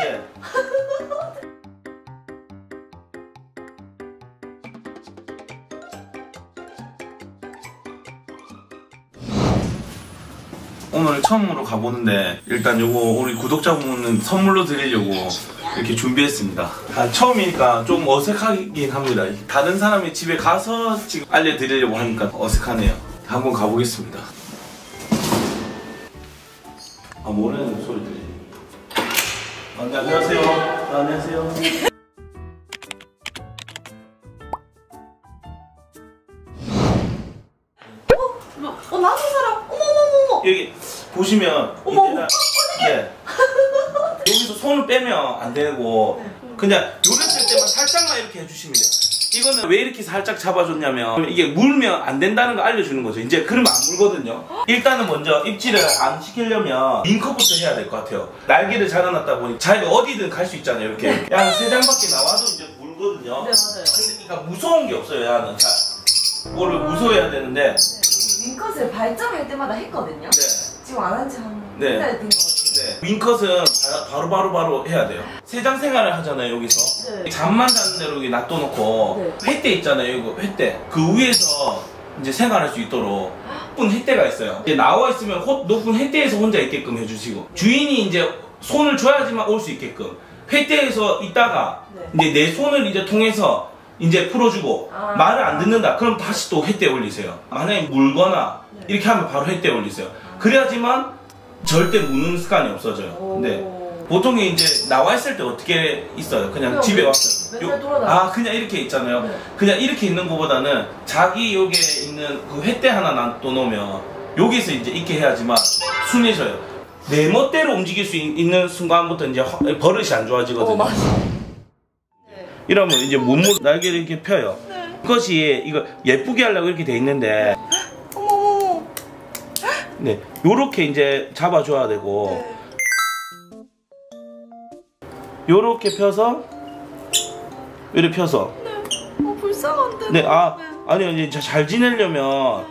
예. 오늘 처음으로 가보는데 일단 요거 우리 구독자분은 선물로 드리려고 이렇게 준비했습니다. 처음이니까 좀 어색하긴 합니다. 다른 사람이 집에 가서 지금 알려드리려고 하니까 어색하네요. 한번 가보겠습니다. 모르는 소리 들리네. 네, 안녕하세요. 안녕하세요. 나도 사람. 어머머머머. 여기 보시면 어머. 예. 여기서 손을 빼면 안 되고 그냥 요랬을 때만 살짝만 이렇게 해주시면 돼요. 이거는 왜 이렇게 살짝 잡아줬냐면 이게 물면 안 된다는 거 알려주는 거죠. 이제 그러면 안 물거든요. 일단은 먼저 입질을 안 시키려면 윙커부터 해야 될 것 같아요. 날개를 잘라놨다 보니 자기가 어디든 갈 수 있잖아요. 이렇게 야 3장밖에 나와도 이제 물거든요. 네, 맞아요. 근데 그러니까 무서운 게 없어요. 야는 자, 뭐를 무서워해야 되는데 윙컷을 발정할 때마다 했거든요. 네. 지금 안 한 지 한 네. 달 된 것 같아요. 네. 윙컷은 바로 해야 돼요. 세장 생활을 하잖아요, 여기서. 네. 잠만 자는 대로 여기 놔둬놓고 횃대 있잖아요, 이거 횃대. 그 위에서 이제 생활할 수 있도록 높은 횃대가 있어요. 이제 나와 있으면 높은 횃대에서 혼자 있게끔 해주시고 주인이 이제 손을 줘야지만 올 수 있게끔 횃대에서 있다가 이제 내 손을 이제 통해서 이제 풀어주고 말을 안 듣는다. 그럼 다시 또 횃대 올리세요. 만약에 물거나 이렇게 하면 바로 횃대 올리세요. 그래야지만 절대 무는 습관이 없어져요. 근데 보통 이제 나와 있을 때 어떻게 있어요? 그냥 집에 와서 그냥 이렇게 있잖아요. 네. 그냥 이렇게 있는 것보다는 자기 여기에 있는 그 횃대 하나 놔둬놓으면 여기서 이제 있게 해야지만 순해져요. 내 멋대로 움직일 수 있는 순간부터 이제 버릇이 안 좋아지거든요. 이러면 이제 문물 날개를 이렇게 펴요. 그것이 이거 예쁘게 하려고 이렇게 돼 있는데 네, 요렇게 이제 잡아줘야 되고 요렇게 펴서 이렇게 펴서 불쌍한데. 네, 아니요 이제 잘 지내려면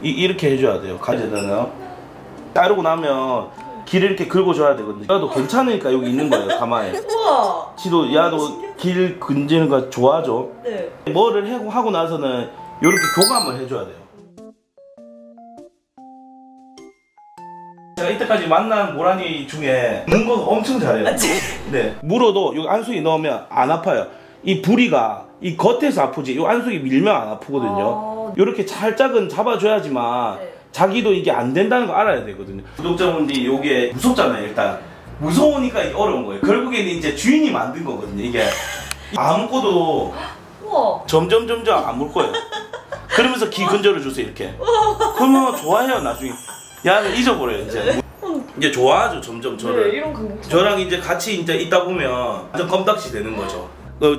이렇게 해줘야 돼요. 가져다가 자르고 나면 길을 이렇게 긁어줘야 되거든요. 야도 괜찮으니까 여기 있는 거예요. 가만히. 우와. 지도 야도 길 근지는 거 좋아하죠. 네. 뭐를 하고 나서는 이렇게 교감을 해줘야 돼요. 제가 이때까지 만난 모라니 중에 문 거 엄청 잘해요. 네. 물어도 여기 안속에 넣으면 안 아파요. 이 부리가 이 겉에서 아프지 이 안속에 밀면 안 아프거든요. 이렇게 살짝은 잡아줘야지만 자기도 이게 안 된다는 거 알아야 되거든요. 구독자분들이 이게 무섭잖아요. 일단 무서우니까 이게 어려운 거예요. 결국에는 이제 주인이 만든 거거든요. 이게 안 묶어도 점점 안 물 거예요. 그러면서 기 근절을 주세요. 이렇게. 그러면 좋아해요. 나중에. 야는 잊어버려요. 이제 좋아하죠. 점점 저를. 네, 이런 감각. 저랑 이제 같이 이제 있다 보면 완전 껌딱지 되는 거죠.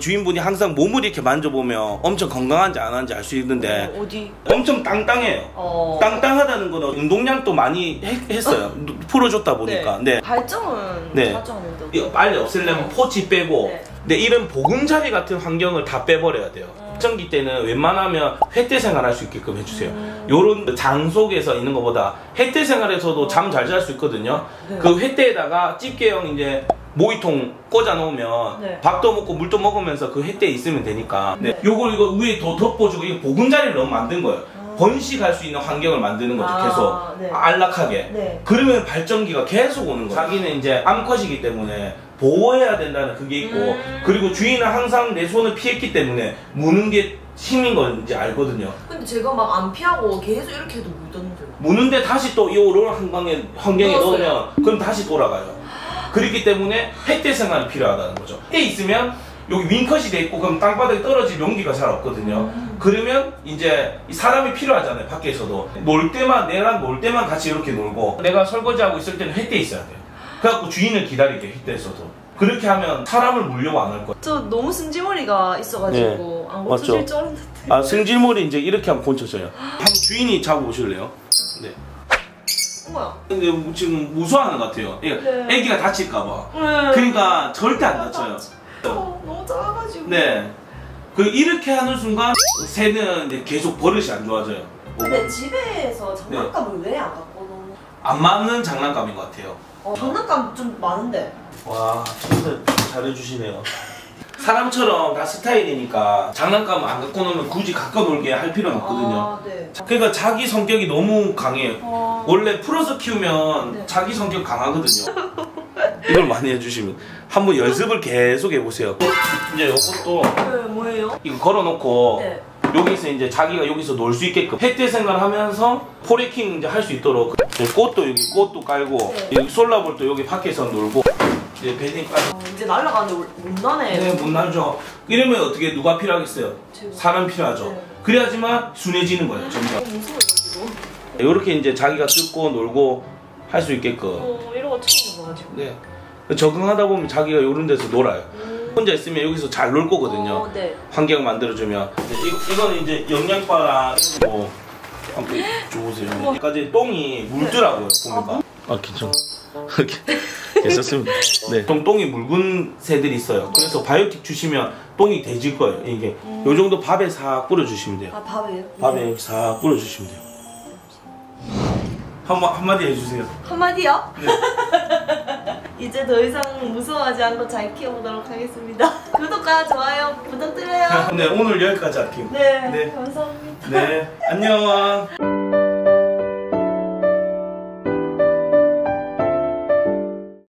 주인분이 항상 몸을 이렇게 만져보면 엄청 건강한지 안 한지 알 수 있는데 어디? 엄청 땅땅해요. 땅땅하다는 거는 운동량도 많이 했어요. 풀어줬다 보니까. 네. 발정은 자주 하는데 이거 빨리 없애려면 포치 빼고 근데 이런 보금자리 같은 환경을 다 빼버려야 돼요. 발정기 때는 웬만하면 횃대 생활할 수 있게끔 해주세요. 요런 장 속에서 있는 것보다 횃대 생활에서도 잠 잘 잘 수 있거든요. 그 횃대에다가 집게형 이제 모이통 꽂아 놓으면 밥도 먹고 물도 먹으면서 그 횃대에 있으면 되니까 요걸 이거 위에 더 덮어주고 이거 보금자리를 너무 만든 거예요. 번식할 수 있는 환경을 만드는 거죠. 계속 안락하게. 그러면 발정기가 계속 오는 거예요. 자기는 이제 암컷이기 때문에 보호해야 된다는 그게 있고 그리고 주인은 항상 내 손을 피했기 때문에 무는 게 힘인 건지 알거든요. 근데 제가 막 안 피하고 계속 이렇게 해도 묻었는데요. 무는데 다시 또 이런 환경에 넣으면 그럼 다시 돌아가요. 그렇기 때문에 횃대 생활이 필요하다는 거죠. 횃대 있으면 여기 윙컷이 돼 있고 그럼 땅바닥에 떨어질 용기가 잘 없거든요. 그러면 이제 사람이 필요하잖아요. 밖에서도 놀 때만 내랑 놀 때만 같이 이렇게 놀고 내가 설거지하고 있을 때는 횃대 있어야 돼요. 그래갖고 주인을 기다리게 횃대에서도. 그렇게 하면 사람을 물려고 안 할 거예요. 저 너무 승질머리가 있어가지고 안 고쳐질 줄 알았는데. 승질머리 이제 이렇게 하면 고쳐져요. 한번 주인이 잡아보실래요? 네. 뭐야? 근데 지금 무서워하는 것 같아요. 애기가 다칠까봐. 그러니까 절대 안 다쳐요. 너무 작아가지고. 네. 이렇게 하는 순간 새는 이제 계속 버릇이 안 좋아져요. 근데 집에서 장난감을 왜 안 갖고 노는? 안 맞는 장난감인 것 같아요. 장난감 좀 많은데. 와, 진짜 잘해주시네요. 사람처럼 다 스타일이니까 장난감 안 갖고 놀면 굳이 갖고 놀게 할 필요는 없거든요. 네. 그러니까 자기 성격이 너무 강해요. 원래 풀어서 키우면 네. 자기 성격 강하거든요. 이걸 많이 해주시면 한번 연습을 계속 해보세요. 이제 이것도 네, 뭐예요? 이거 걸어놓고 네. 여기서 이제 자기가 여기서 놀 수 있게끔 햇대 생활하면서 포레킹 이제 할 수 있도록 꽃도 여기 꽃도 깔고 네. 여기 솔라볼도 여기 밖에서 놀고 이제 베딩 깔고. 이제 날아가는데 못 나네. 네, 못 날죠. 이러면 어떻게 누가 필요하겠어요? 사람 필요하죠. 네. 그래야지만 순해지는 거예요, 점점. 무서워요, 지금. 이렇게 이제 자기가 뜯고 놀고 할 수 있게끔. 이런 거 처음 해봐가지고. 네. 적응하다 보면 자기가 이런 데서 놀아요. 혼자 있으면 여기서 잘 놀 거거든요. 네. 환경 만들어주면. 이거는 이제 영양바랑 뭐 한번 줘보세요. 여기까지 똥이 물더라고요, 보니까. 괜찮아. 괜찮습니다. 네. 좀 똥이 묽은 새들이 있어요. 그래서 바이오틱 주시면 똥이 돼질 거예요. 이게 요 정도 밥에 싹 뿌려주시면 돼요. 밥에요? 밥에 여기 싹 뿌려주시면 돼요. 한마디 해주세요. 한마디요? 네. 이제 더 이상 무서워하지 않고 잘 키워보도록 하겠습니다. 구독과 좋아요 부탁드려요. 네, 오늘 여기까지 할게요. 네, 네. 감사합니다. 네, 안녕.